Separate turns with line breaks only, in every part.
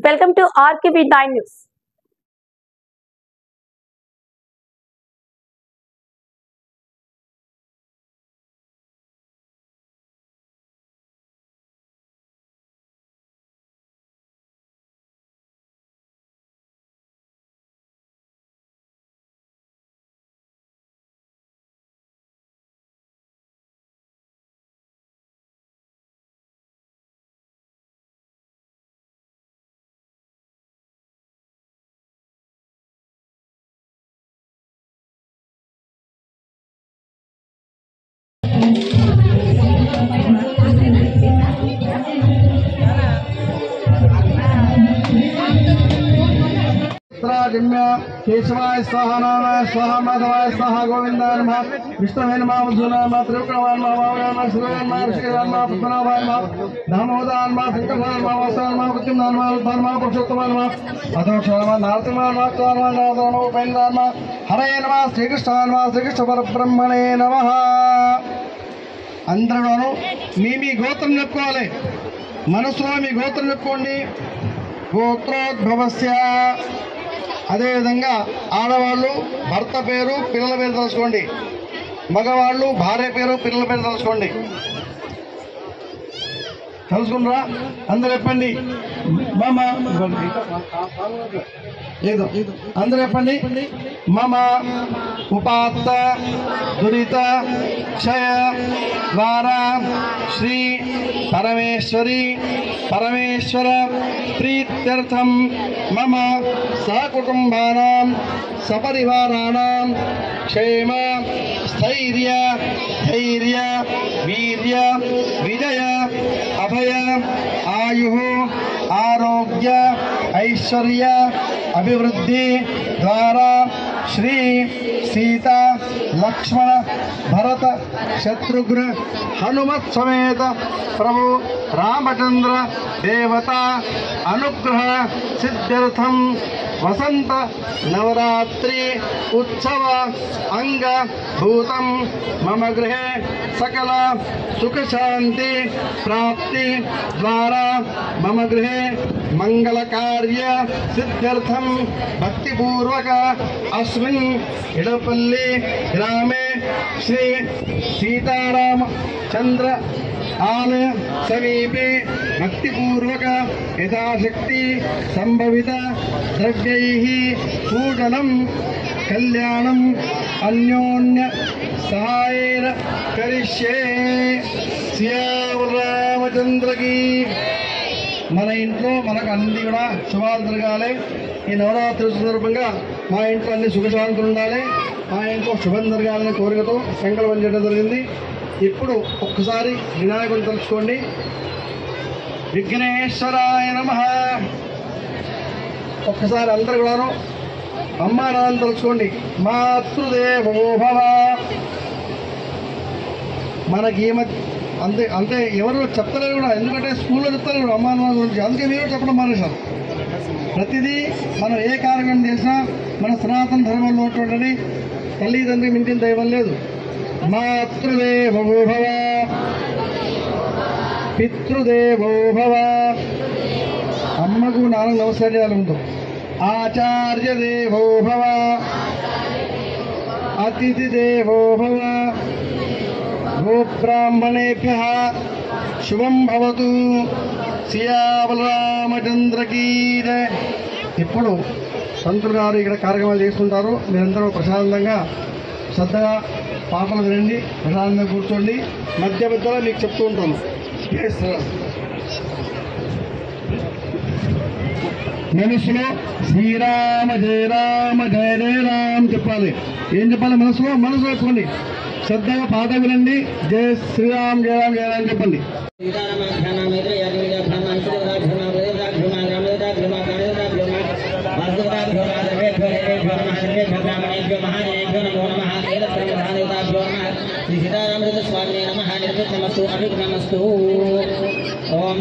Welcome to RKB9 News.
केशवाय स्वाहा नारायणाय स्वाहा माधवाय स्वाहा गोविंदाय नमः विष्णुवे नमः मधुनाय नमः त्रिविक्रमाय नमः वामनाय नमः शिवाय नमः ऋषिकेशाय नमः पद्मनाभाय नमः दामोदराय नमः शंकराय नमः वासुदेवाय नमः प्रद्युम्नाय नमः रुद्राय नमः पुरुषोत्तमाय नमः अधोक्षाय नमः नारसिंहाय नमः स्वाहाय नमः उपेन्द्राय नमः हरे नमः श्रीकृष्णाय नमः श्रीकृष्ण परब्रह्मणे नमः అందరూ మీ గోత్రం చెప్పుకోవాలి మనసులో మీ గోత్రం చెప్పుకోండి గోత్రోద్భవస్య అదేవిధంగా ఆడవాళ్ళు భర్త పేరు పిల్లల పేరు తెలుసుకోండి మగవాళ్ళు భార్య పేరు పిల్లల పేరు తెలుసుకోండి తెలుసుకుంటారా అందరూ చెప్పండి మమ ఏదో అందరూ చెప్పండి మమ ఉపాత్త దురిత క్షయ ద్వారా శ్రీ పరమేశ్వరి పరమేశ్వర ప్రీత్యర్థం మమ సకుటుంబానాం సపరివారాణాం క్షేమ స్థైర్య ధైర్య వీర్య విజయ అభయ ఆయు ఆరోగ్య ఐశ్వర్య అభివృద్ధి ద్వారా శ్రీ సీత లక్ష్మణ భరత శత్రుఘ్న హనుమత్ సమేత ప్రభు రామచంద్ర దేవత అనుగ్రహ సిద్ధ్యర్థం వసంత నవరాత్రి ఉత్సవ అంగభూతం మమ గృహే సకల సుఖ శాంతి ప్రాప్తి ద్వారా మమ గృహే మంగళ కార్య సిద్ధ్యర్థం భక్తిపూర్వక అస్మిన్ ఇడపల్లి గ్రామే శ్రీ సీతారామ చంద్ర ఆలయ సమీపే భక్తిపూర్వక యథాశక్తి సంభవిత ద్రవ్యైః పూజనం కళ్యాణం అన్యోన్య సహాయేన కరిష్యే శ్రీరామచంద్రకి మన ఇంట్లో మనకు అన్ని కూడా శుభాలు జరగాలి ఈ నవరాత్రి సందర్భంగా మా ఇంట్లో అన్ని సుఖశాంతులు ఉండాలి మా ఇంట్లో శుభం జరగాలనే కోరికతో సంకల్పం చేయడం జరిగింది ఇప్పుడు ఒక్కసారి వినాయకుడిని తలుచుకోండి విఘ్నేశ్వరాయ నమః ఒక్కసారి అందరు కూడాను అమ్మా నాన్న తలుచుకోండి మాతృదేవో భవ మనకి అంతే ఎవరు చెప్తలేరు కూడా ఎందుకంటే స్కూల్లో చెప్తారు కూడా అమ్మా నాన్న గురించి అందుకే మీరు చెప్పడం మానేశారు ప్రతిదీ మనం ఏ కార్యక్రమం చేసినా మన సనాతన ధర్మంలో ఉన్నటువంటి తల్లిదండ్రి మించిన దైవం లేదు మాతృదేవో భవ పితృదేవో భవ అమ్మకు నాలుగు నమస్కారాలు ముందు ఆచార్య దేవో భవ అతిథి దేవో భవ గోబ్రాహ్మణేభ్యః శుభం భవతు శ్రీరామచంద్రకీ జయ. ఇప్పుడు సంతులు గారు ఇక్కడ కార్యక్రమాలు చేస్తుంటారు. మీరందరూ ప్రశాంతంగా శ్రద్ధగా పాటలు వినండి, ప్రశాంతంగా కూర్చోండి. మధ్య మధ్యలో మీకు చెప్తూ ఉంటాను. మనసులో శ్రీరామ జయ రామ జయ జయ రామ్ చెప్పాలి. ఏం చెప్పాలి? మనసులో చెప్పుకోండి. శ్రద్ధగా పాట వినండి. జయ శ్రీరామ్ జయ రామ్ జయ రామ్ చెప్పండి.
ओम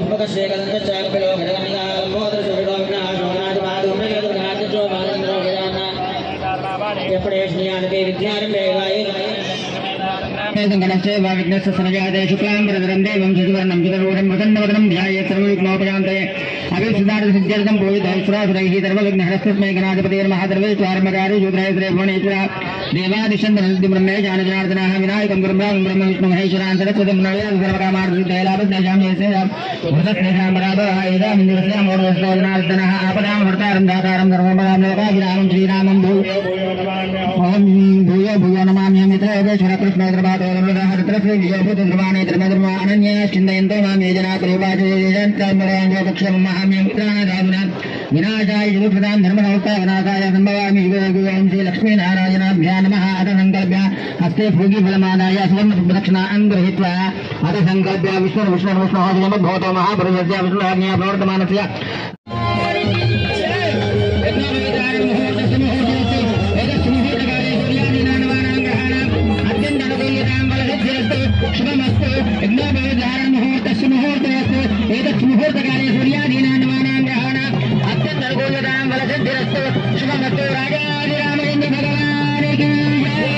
अभिषिदार सिद्ध्यर्थम पूजित सुरासुरैः सर्वविघ्नहरस्तस्मै गणाधिपते नमः सर्वेश्वरमकारि शूद्राय भुवनेश्वर देवादिशन्दनन्ति ब्रह्मे जानजनार्दनः विनायकं गुरुं ब्रह्म विष्णु महेश्वरान् सरस्वतीं नमः सर्वकामार्थसिद्धैलाभद्रजां यस्य वृतस्नेहां राधः इदामिन्द्रस्यां मोडवस्तोजनार्दनः आपदां हर्तारं दातारं धर्मपदां लोकाभिरामं श्रीरामं भूयो भूयो नमाम्यहं मित्रयोगेश्वर कृष्णोद्रभातो हरत्रश्रीयोभूतध्रुवाणे धर्मधर्म अनन्या चिन्तयन्तो मां ये जना विनाशाय जगत्प्रदां धर्मसंस्थापनार्थाय संभवामि युगे श्री लक्ष्मीनारायणाभ्यां नमः। अथ संकल्प्य हस्ते भोगीफलमादाय सुवर्णप्रदक्षिणां गृहीत्वा अथ संकल्प्य विष्णुर्विष्णुर्विष्णोः महापुरुषस्य विष्णुराज्ञया प्रवर्तमानस्य शुभमस्तु यज्ञोपविधारण मुहूर्तस्य मुहूर्तमस्तु एतत् मुहूर्तकाले सूर्यादीनां नवानां ग्रहाणाम् अत्यन्तर्गोचरां बलसिद्धिरस्तु शुभमस्तु राजाधिरामेन्द्र भगवान् की जय।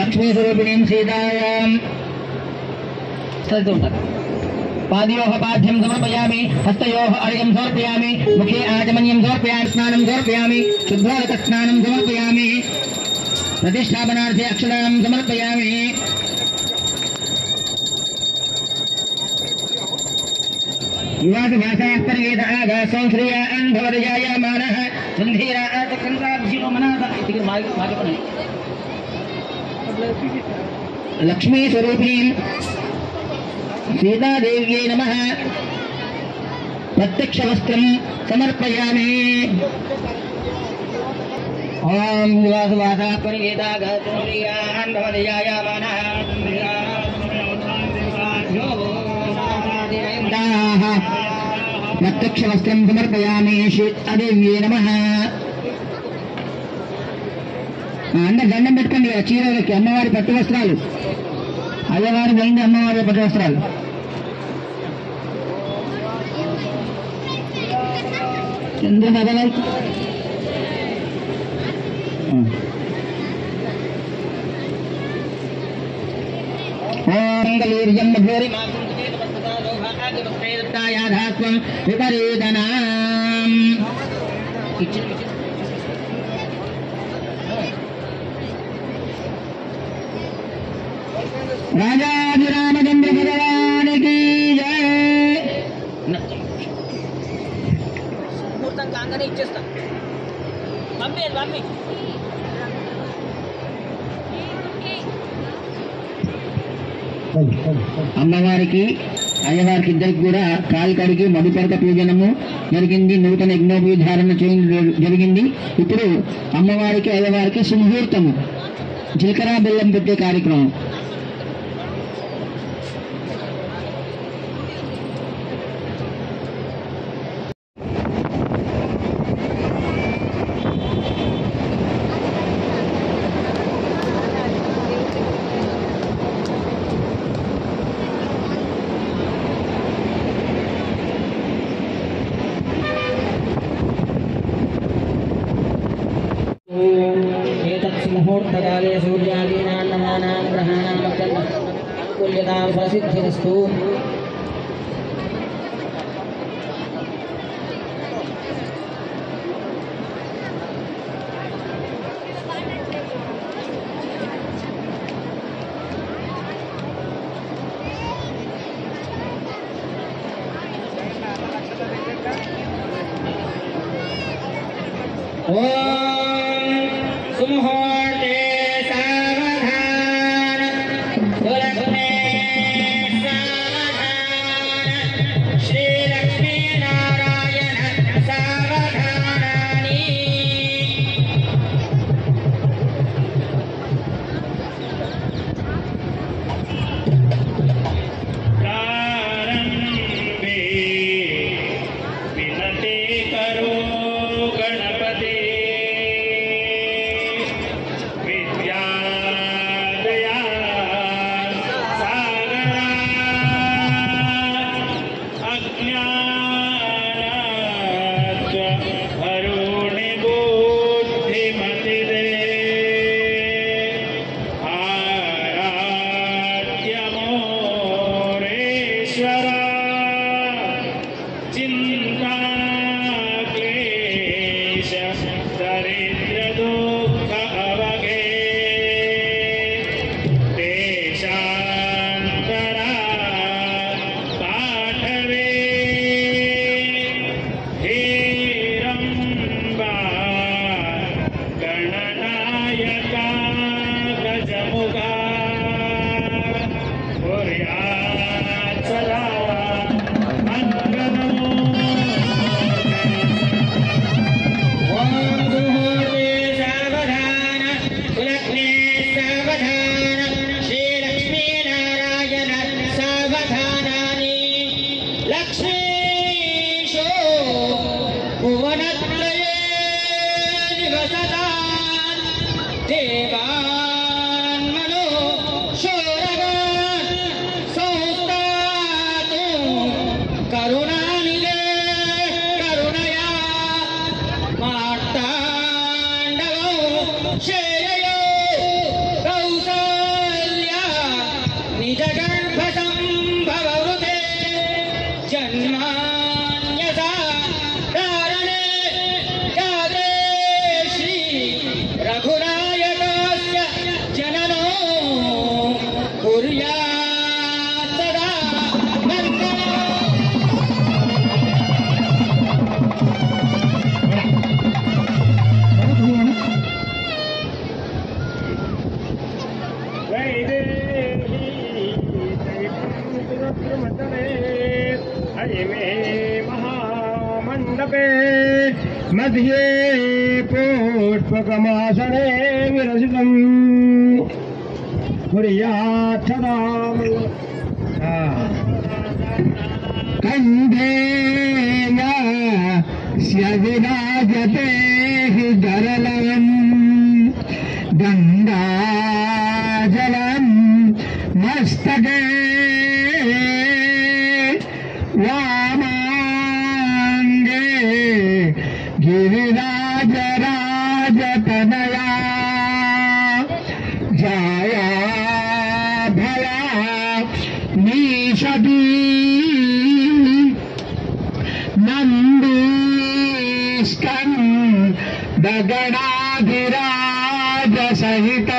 लक्ष्मीस्वरूपिणीं सीतायां पादयोः पाद्यं समर्पयामि हस्तयोः अर्घ्यं समर्पयामि मुखे आचमनीयं समर्पयामि स्नानं समर्पयामि शुद्धोदकस्नानं समर्पयामि प्रतिष्ठापनार्थे अक्षरां समर्पयामि युवासुभाषास्तर्वेदागासं श्रियान् भवदजायमानः सन्धीराचक्रन्दाब्जिरोमनाथ लक्ष्मीस्वरूपिणीं सीतादेव्यै नमः प्रत्यक्षवस्त्रं समर्पयामि। ओम निवासवासा परिवेदागतुर्यान् भवदयायमानः प्रत्यक्षवस्त्रं समर्पयामि सीतादेव्यै नमः। అందరు దండం పెట్టుకోండి చీరలకి అమ్మవారి పట్టు వస్త్రాలు అయ్యవారి పోయింది అమ్మవారి పట్టు వస్త్రాలు చంద్రబాబు ओंगलीर्यं भूरि मातुं विपरीतनाम् राजाधिरामचंद्र भगवान की जय। ముహూర్తం కాంగానే ఇచ్చేస్తా పంపే అమ్మవారికి అయ్యవారికి ఇద్దరికి కూడా కాలు కడిగి మధుపరక పూజనము జరిగింది. నూతన యజ్ఞోపవిధారణ జరిగింది. ఇప్పుడు అమ్మవారికి అయ్యవారికి సుముహూర్తము జీలకర్ర బెల్లం పెట్టే కార్యక్రమం. मुहूर्तकाले सूर्यादीनां नवानां ग्रहाणां अनुकूल्यतां प्रसिद्धिरस्तु। सुमुहूर्ते सावधान सुलग्ने सावधान श्री लक्ष्मी नारायण सावधानानि प्रारंभे विनते करो गणपति आराध्यमोरेश्वरा जन्मान्यथा कारणे जाते श्री रघुनायकस्य जननो कुर्यात् सदा
महामंडपे मध्ये पुष्पकमासने विरसितम् कुर्यात् सदा
कन्धेन विराजते हि गरलम् गङ्गाजलम् मस्तके वामाङ्गे गिरिराजराजतनया जाया भया नीशती दगणाधिराज सहित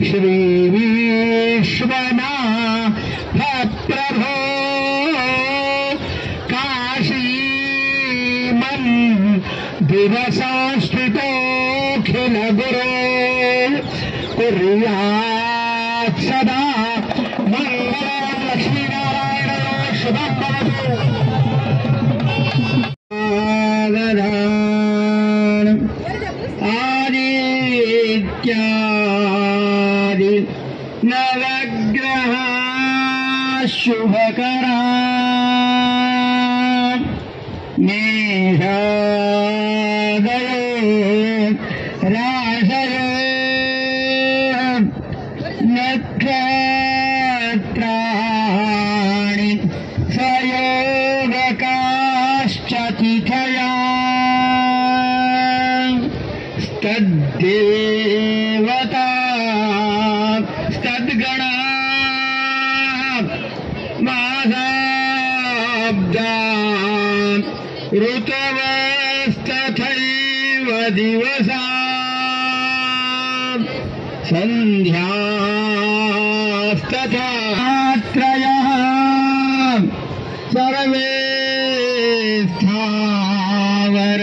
श्री विश्वनाथ प्रभो काशी मंदिर संस्थितोऽखिल गुरो कुर्यात् सदा मंगलं लक्ष्मीनारायण शुभं भवतु। आदित्यादि नवग्रह शुभकरा मेघादयो राशयो नक्षत्राणि संयोगकाश्च तिथया तद्देवता तद्गणा मासाब्दा ऋतवस्तथैव दिवसा सन्ध्यास्तथा त्रयः सर्वे स्थावर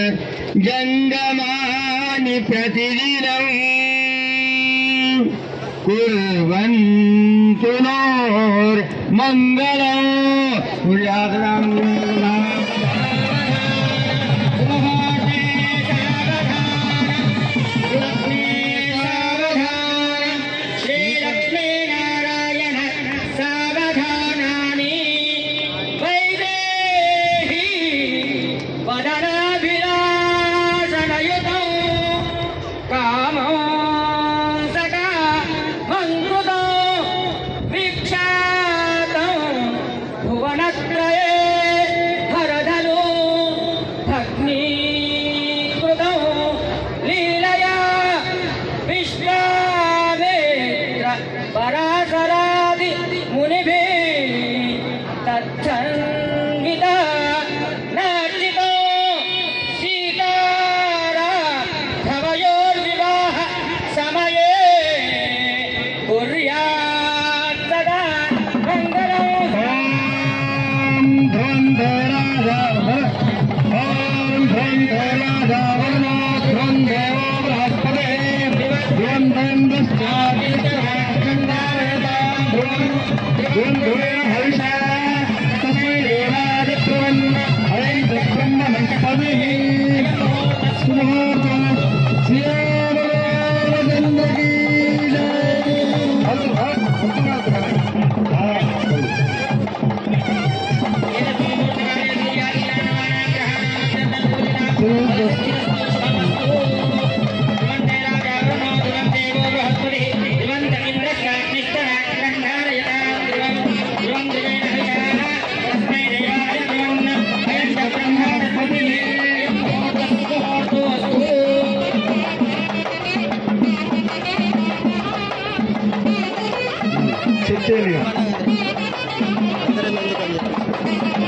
जङ्गमानि प्रतिदिनं कुर्वन्तु नोर्मङ्गलं
श्रीलक्ष्मीनारायण सावधानानि वैदेही वदनाभिलाषणयुतौ कामो सका मङ्कुतो विख्यातौ भुवनत्रये हरधनु भग्नीकृतौ लीलया विश्वामित्र पराशरादि मुनिभिः तच्छङ्गिता नार्चितो सीताराघवयोर्विवाह समये कुर्यात् सदा मङ्गलम्।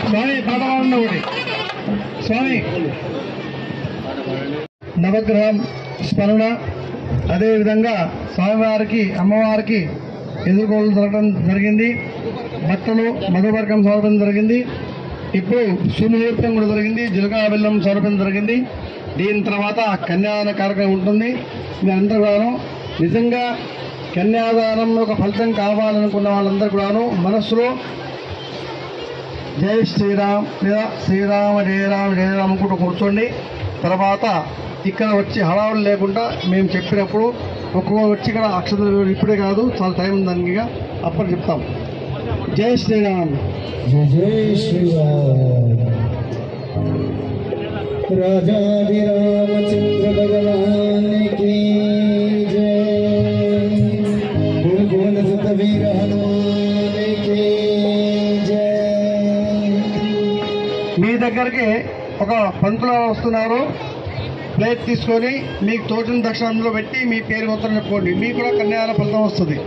స్వామి పాఠవాలండి ఒకటి స్వామి నవగ్రహం స్మరణ, అదేవిధంగా స్వామివారికి అమ్మవారికి ఎదుర్కోవడం జరగడం జరిగింది. బట్టలు మధువర్గం సమర్పణ జరిగింది. ఇప్పుడు సుముహూర్తం కూడా జరిగింది. జీలకర్ర బెల్లం సమర్పణ జరిగింది. దీని తర్వాత కన్యాదాన కార్యక్రమం ఉంటుంది. మీ అందరూ కూడాను నిజంగా కన్యాదానం ఒక ఫలితం కావాలనుకున్న వాళ్ళందరూ కూడాను మనస్సులో జై శ్రీరామ్ లేదా శ్రీరామ జయ రామ జయ రామ అనుకుంటూ కూర్చోండి. తర్వాత ఇక్కడ వచ్చి హడావులు లేకుండా మేము చెప్పినప్పుడు ఒక్కొక్క వచ్చి ఇక్కడ అక్షతలు ఇప్పుడే కాదు, చాలా టైం ఉంది దానికి, అప్పుడు చెప్తాం. జై శ్రీరామ్.
జై శ్రీరామ్. రాజాధిరామచంద్ర భగవానికి జై. భూగోళసుత వీర హనుమానికి జై.
మీ దగ్గరికి ఒక పంతులు వస్తున్నారు. ప్లేట్ తీసుకొని మీకు తోచిన దక్షిణ అందులో పెట్టి మీ పేరు మొత్తం చెప్పుకోండి. మీకు కూడా కన్యాదాన ఫలితం వస్తుంది.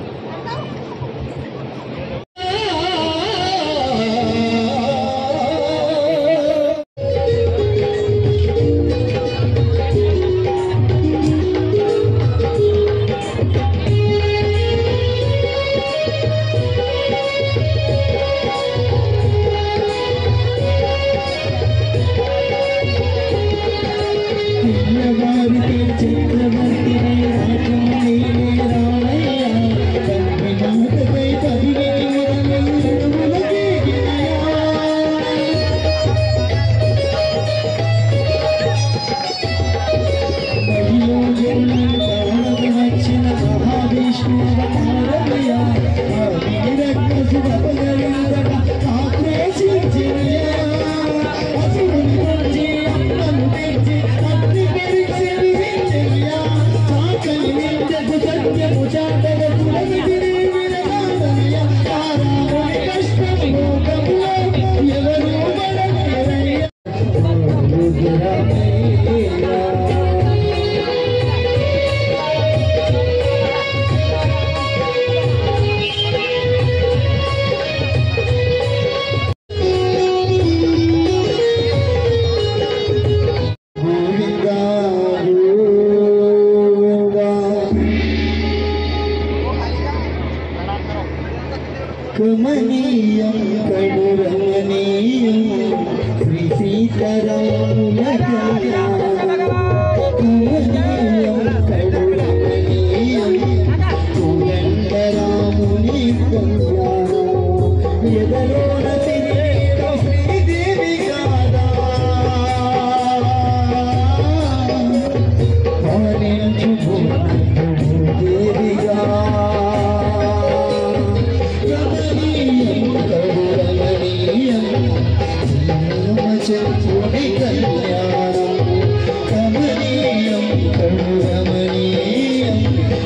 కమనీయం కడురమణీయం శ్రీ సీతారాముల కమనీయం కడురమణీయం కోదండరాముని కళ్యాణం ఎదలోన తిరిగేట శ్రీదేవి గాదా పాలించు దేవిగా చంద్రుడి కళ్యాణం కమనీయం కడురమణీయం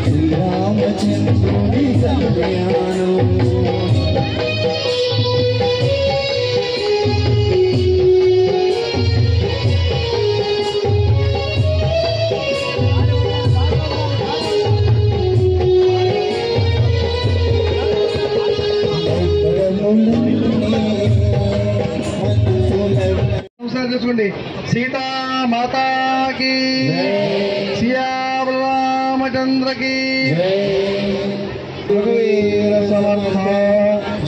శ్రీరామచంద్రుడి కళ్యాణం.
చేసుకోండి. సీతామాతాకి శ్రీరామచంద్రకి రఘువీర సమర్థ.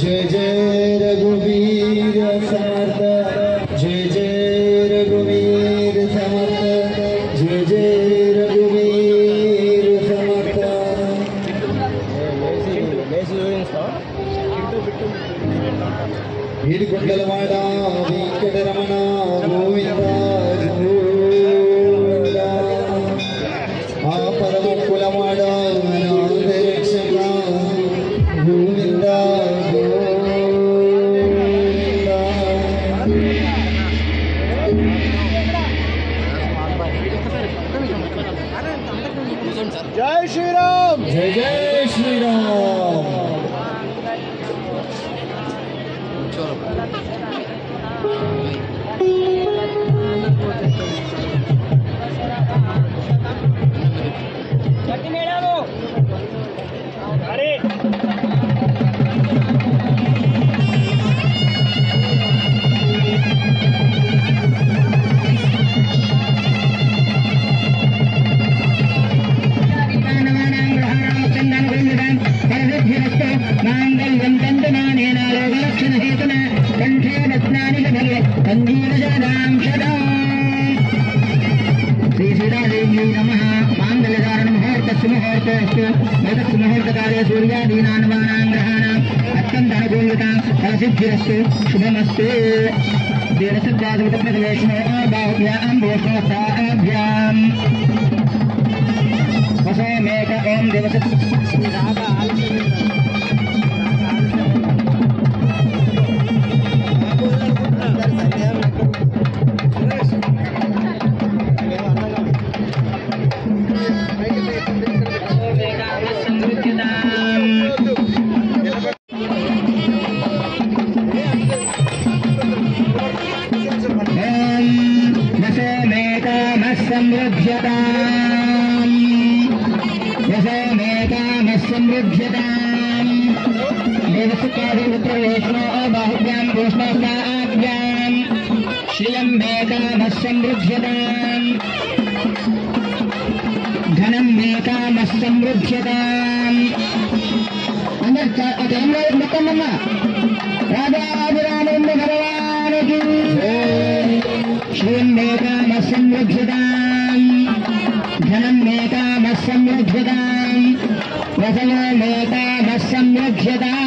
జయ జయ రఘువీర సమర్థ. జయ జయ రఘువీర సమర్థ. జయ జయ రఘువీర సమర్థ. ఏడుకొండలవాడ వెంకటరమణ గోవింద గోవింద. ఆ పరమ కులవాడ రక్షక గోవింద గోవింద. జై శ్రీరామ్. జయ జయ శ్రీరామ్.
गंभीरजनदां शतम् श्री सीतादेवी नमः मांगल्यधारण मुहूर्तस्य मुहूर्तोऽस्तु एतस्य मुहूर्तकाले सूर्यादीनान्वानां ग्रहाणाम् अत्यन्तनुकूलतां फलसिद्धिरस्तु शुभमस्तु देवसद्वादवतप्रदेशनो बाहुभ्यां भूष्णोत्साहाभ्याम् वसोमेक ओं देवसत् बाहुभ्यां भूष्णोत्साहाभ्यां श्रियं मेकामस्समृध्यताम् धनं मेकामस्समृध्यताम् अंदर कैमरा मुकम्मल राजाभिरामेन्द्र भगवान की श्रियं मेकामस्समृध्यताम् धनं मेकामस्समृध्यताम् वसनो मेकामस्समृध्यताम्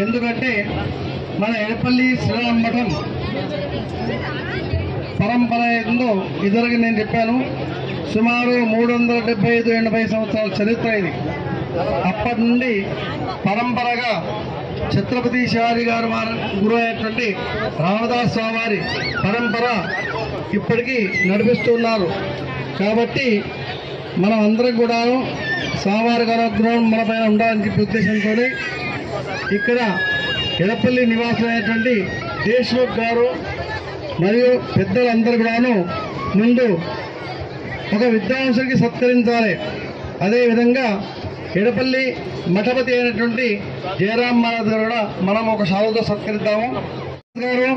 ఎందుకంటే మన ఎడపల్లి శ్రీరామ మఠం పరంపర ఏందో ఇదివరకు నేను చెప్పాను. సుమారు 375-80 సంవత్సరాల చరిత్ర ఇది. అప్పటి నుండి పరంపరగా ఛత్రపతి శివాజీ గారు గురువు అయినటువంటి రామదాస్ స్వామి పరంపర ఇప్పటికీ నడిపిస్తున్నారు. కాబట్టి మనం అందరం కూడా స్వామివారి అనుగ్రహం మన పైన ఉండాలని చెప్పి ఉద్దేశంతో ఇక్కడ ఎడపల్లి నివాసులైనటువంటి దేశ్ముఖ్ గారు మరియు పెద్దలందరూ కూడాను ముందు ఒక విద్వాంసుడికి సత్కరించాలి. అదేవిధంగా ఎడపల్లి మఠపతి అయినటువంటి జయరాం మహారాజ్ గారు కూడా మనం ఒక షాలుతో సత్కరిద్దాము. గారు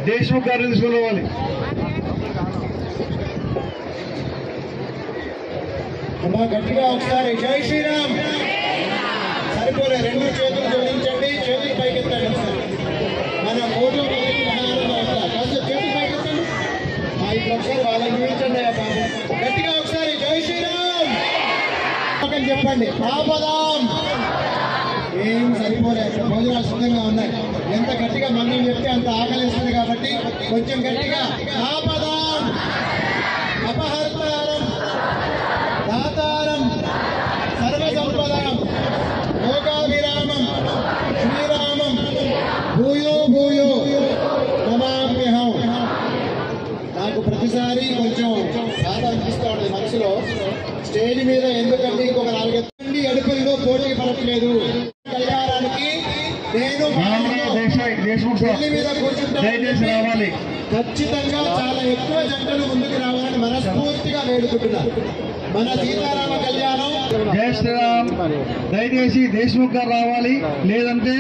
దేశ్ముఖ్ గారిని తీసుకోవాలి.
గట్టిగా ఒకసారి జై శ్రీరామ్. సరిపోలే, రెండు చేతులు జోడించండి, చేతులు పైకెత్తండి. మన మూడు చేతులు పైకెత్తండి. ఇప్పుడు ఒకసారి వాళ్ళని చూపించండి. గట్టిగా ఒకసారి జై శ్రీరామ్ చెప్పండి. ఆపదాం. ఏం సరిపోలే, భోజనాలు సిద్ధంగా ఉన్నాయి. ఎంత గట్టిగా మంత్రం చెప్తే అంత ఆకలిస్తుంది కాబట్టి కొంచెం గట్టిగా ఆపదాం అపహర్తారం దాతారం సర్వసంపదాం లోకాభిరామం శ్రీరామం భూయో భూయో నమామ్యహం. నాకు ప్రతిసారి కొంచెం బాధ అనిపిస్తూ ఉంటుంది మనసులో. స్టేజ్ మీద ఎందుకంటే ఇంకొక 4 అడుగుల్లో పోటీ పడట్లేదు. కళ్యాణానికి నేను ఢిల్లీ మీద కూర్చుంటాను. ఖచ్చితంగా చాలా ఎక్కువ జంటలు ముందుకు రావాలని మనస్ఫూర్తిగా వేడుకుంటున్నాను. మన సీతారామ కళ్యాణం.
జై శ్రీరామ్. దయచేసి దేశ్ముఖ్ గారు రావాలి, లేదంటే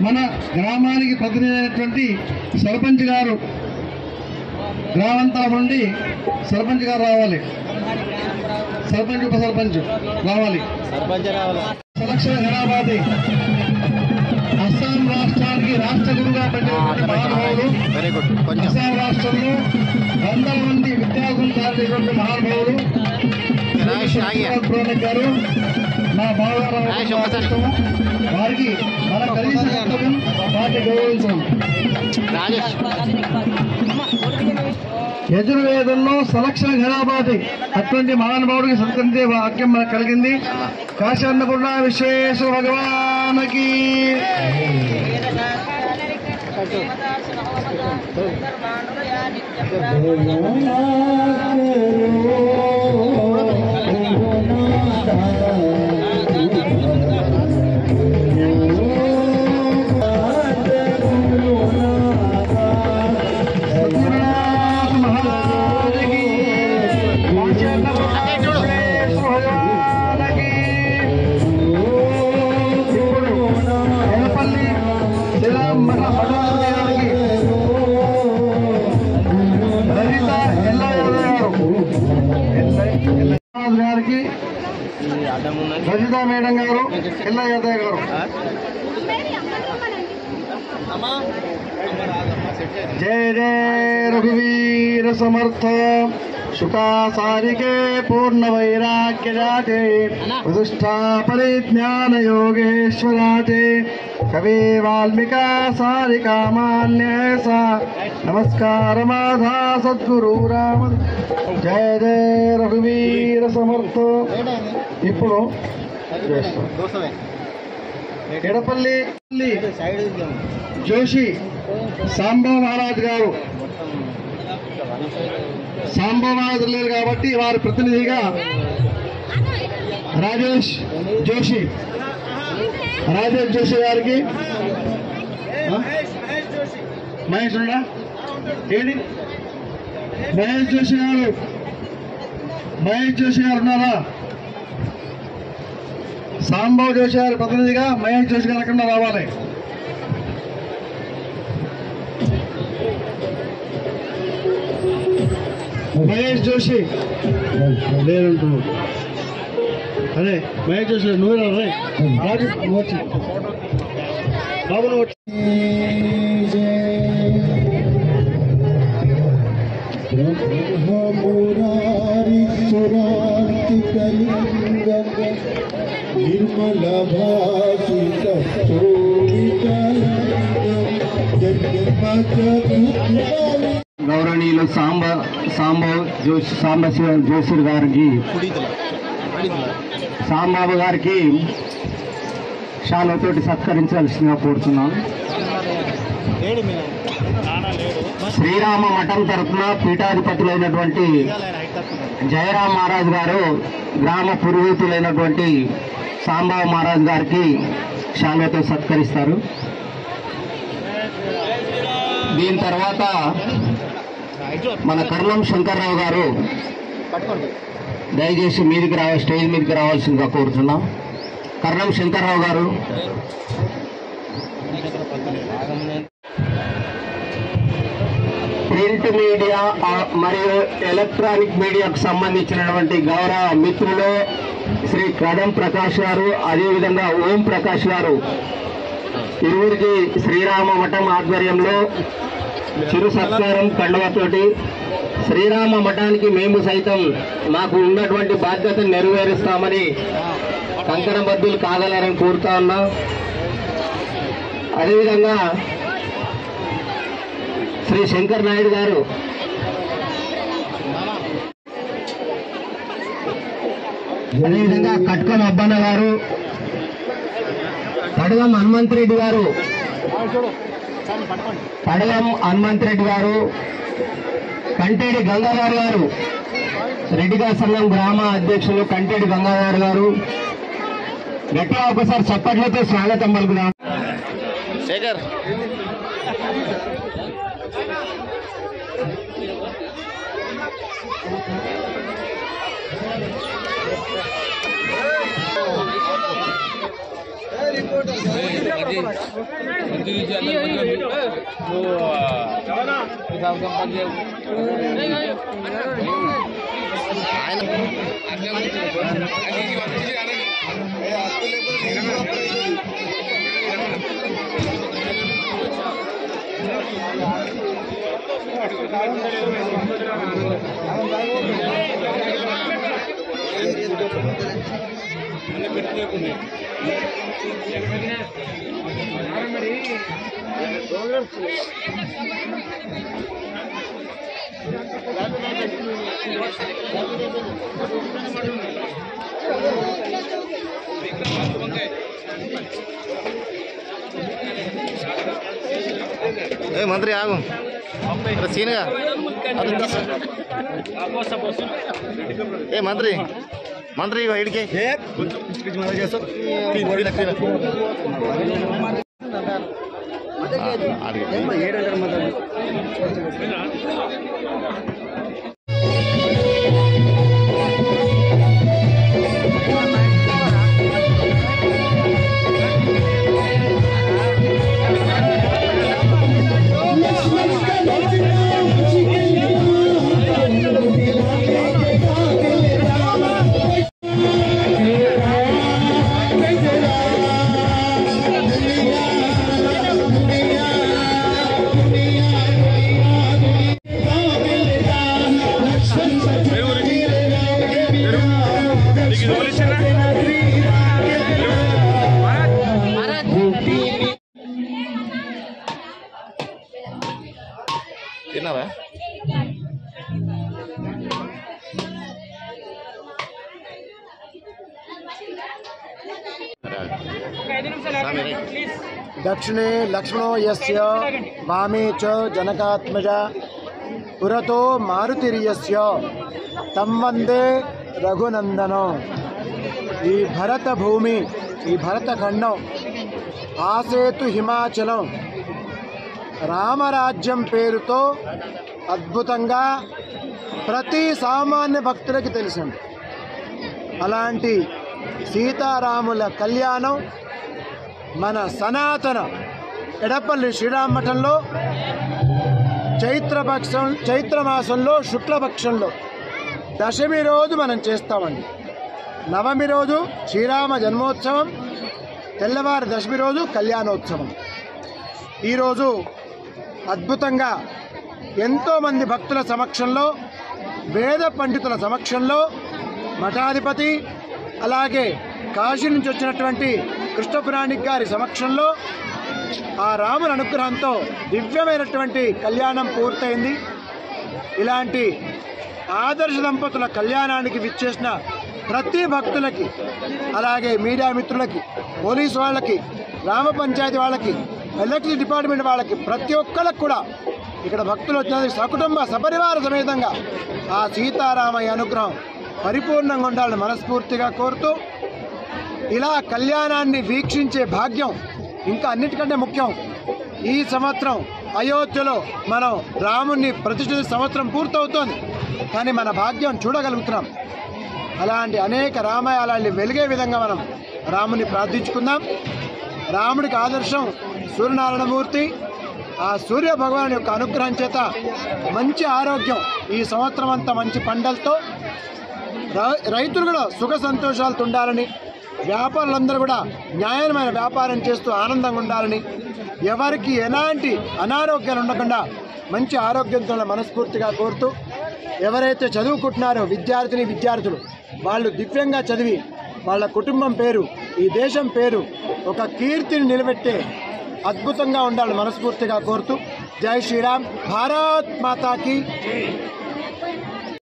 మన గ్రామానికి ప్రతినిధి అయినటువంటి సర్పంచ్ గారు, గ్రామాంతరం నుండి సర్పంచ్ గారు రావాలి. సర్పంచ్ ఉప సర్పంచ్ రావాలి. సెలక్షన్ హైదరాబాద్ అస్సాం రాష్ట్రానికి రాష్ట్ర గురువుగా పెట్టినటువంటి మహానుభావులు. అస్సాం రాష్ట్రంలో వందల మంది విద్యార్థులు తయారైనటువంటి మహానుభావులు ప్రోనక్ గారు, మా బావగారు. వారికి మన కనీస కర్తవ్యం వాటిని గౌరవించడం. యజుర్వేదంలో సెలక్షన్ హైదరాబాద్ అటువంటి మహానుభావుడికి సత్కరించే వాక్యం మనకు కలిగింది. కాశీ అన్నపూర్ణ విశ్వేశ్వర భగవానికి. గారికి, రజిత మేడం గారు, ఎల్ల యాదయ్య గారు. జయ జయ రఘువీర సమర్థ శుకా సారికే పూర్ణ వైరాగ్య జాతే ప్రతిష్టా పరిజ్ఞాన యోగేశ్వరాతే కవి వాల్మీకా సారికా మాన్యేస నమస్కార మాధా సద్గురు రామ. జయ జయ రఘువీర సమర్థ. ఇప్పుడు ఎడపల్లి జోషి సాంబా మహారాజ్ గారు, సాంబా మహారాజ్ లేరు కాబట్టి వారి ప్రతినిధిగా రాజేష్ జోషి గారికి. మహేష్ ఉండా ఏది? మహేష్ జోషి గారు ఉన్నారా? సాంబవ్ జోషి గారి ప్రతినిధిగా మహేష్ జోషి గారు ఎక్కడ రావాలి? మహేష్ జోషి లేదంటూ. అదే మహేష్ జోషి నువ్వు రే రాజు వచ్చి బాబును వచ్చి.
నిర్మల భాషిత
గౌరవనీయులు సాంబశివ జోషి గారికి, సాంబాబు గారికి శాలువతోటి సత్కరించాల్సిందిగా కోరుతున్నాను. శ్రీరామ మఠం తరఫున పీఠాధిపతులైనటువంటి జయరాం మహారాజ్ గారు గ్రామ పురోహితులైనటువంటి సాంబా మహారాజ్ గారికి శాలువతో సత్కరిస్తారు. దీని తర్వాత మన కర్ణం శంకర్రావు గారు దయచేసి స్టేజ్ మీదకి రావాల్సిందిగా కోరుతున్నాం. కర్ణం శంకర్రావు గారు. ప్రింట్ మీడియా మరియు ఎలక్ట్రానిక్ మీడియాకు సంబంధించినటువంటి గౌరవ మిత్రులు శ్రీ కదం ప్రకాష్ గారు, అదేవిధంగా ఓం ప్రకాష్ గారు, ఇరువురికి శ్రీరామ మఠం ఆధ్వర్యంలో చిరు సత్కారం కండువతోటి శ్రీరామ మఠానికి మేము సైతం మాకు ఉన్నటువంటి బాధ్యతను నెరవేరుస్తామని కంకణబద్దులు కాగలరని కోరుతా ఉన్నాం. అదేవిధంగా శ్రీ శంకర్ నాయుడు గారు, అదేవిధంగా కట్కం అబ్బన్న గారు, పడగం హనుమంతరెడ్డి గారు, కంటేడి గంగాధర్ గారు, రెడ్డిగా సంఘం గ్రామ అధ్యక్షులు కంటేడి గంగాధర్ గారు. గట్టిగా ఒకసారి చప్పట్లతో స్వాగతం పలుకుదాం. శేఖర్ మంత్రి ఆగు సీన్గా మంత్రి మంత్రి ఇడికి తిన్నారా?
दक्षिणे लक्ष्मणो यस्य वामे च जनकात्मजा पुरतो मारुतिर्यस्य तं वंदे रघुनंदनो। ఈ భరత భూమి, ఈ భరత ఖండం, ఆసేతు హిమాచలం రామరాజ్యం పేరుతో అద్భుతంగా ప్రతి సామాన్య భక్తులకి తెలిసింది. అలాంటి సీతారాముల కళ్యాణం మన సనాతన ఎడపల్లి శ్రీరామ మఠంలో చైత్రమాసంలో శుక్లపక్షంలో దశమి రోజు మనం చేస్తామండి. నవమి రోజు శ్రీరామ జన్మోత్సవం, తెల్లవారి దశమి రోజు కళ్యాణోత్సవం. ఈరోజు అద్భుతంగా ఎంతోమంది భక్తుల సమక్షంలో, వేద పండితుల సమక్షంలో, మఠాధిపతి అలాగే కాశీ నుంచి వచ్చినటువంటి కృష్ణపురాణిక్ గారి సమక్షంలో ఆ రాముని అనుగ్రహంతో దివ్యమైనటువంటి కళ్యాణం పూర్తయింది. ఇలాంటి ఆదర్శ దంపతుల కళ్యాణానికి విచ్చేసిన ప్రతి భక్తులకి, అలాగే మీడియా మిత్రులకి, పోలీసు వాళ్ళకి, గ్రామ పంచాయతీ వాళ్ళకి, ఎలక్ట్రిసిటీ డిపార్ట్మెంట్ వాళ్ళకి, ప్రతి ఒక్కరికి కూడా ఇక్కడ భక్తులు వచ్చిన సకుటుంబ సపరివార సమేతంగా ఆ సీతారామయ్య అనుగ్రహం పరిపూర్ణంగా ఉండాలని మనస్ఫూర్తిగా కోరుతూ, ఇలా కళ్యాణాన్ని వీక్షించే భాగ్యం ఇంకా అన్నిటికంటే ముఖ్యం. ఈ సంవత్సరం అయోధ్యలో మనం రాముణ్ణి ప్రతిష్ఠిత సంవత్సరం పూర్తవుతోంది, కానీ మన భాగ్యం చూడగలుగుతున్నాం. అలాంటి అనేక రామాయణాన్ని వెలిగే విధంగా మనం రాముని ప్రార్థించుకుందాం. రాముడికి ఆదర్శం సూర్యనారాయణమూర్తి. ఆ సూర్య భగవాన్ యొక్క అనుగ్రహం చేత మంచి ఆరోగ్యం, ఈ సంవత్సరం అంతా మంచి పంటలతో రైతులు కూడా సుఖ సంతోషాలతో ఉండాలని, వ్యాపారులందరూ కూడా న్యాయమైన వ్యాపారం చేస్తూ ఆనందంగా ఉండాలని, ఎవరికి ఎలాంటి అనారోగ్యాలు ఉండకుండా మంచి ఆరోగ్యంతో మనస్ఫూర్తిగా కోరుతూ, ఎవరైతే చదువుకుంటున్నారో విద్యార్థులు వాళ్ళు దివ్యంగా చదివి వాళ్ళ కుటుంబం పేరు, ఈ దేశం పేరు ఒక కీర్తిని నిలబెట్టే అద్భుతంగా ఉండాలని మనస్ఫూర్తిగా కోరుతూ
జై శ్రీరామ్. భారత్ మాతా కీ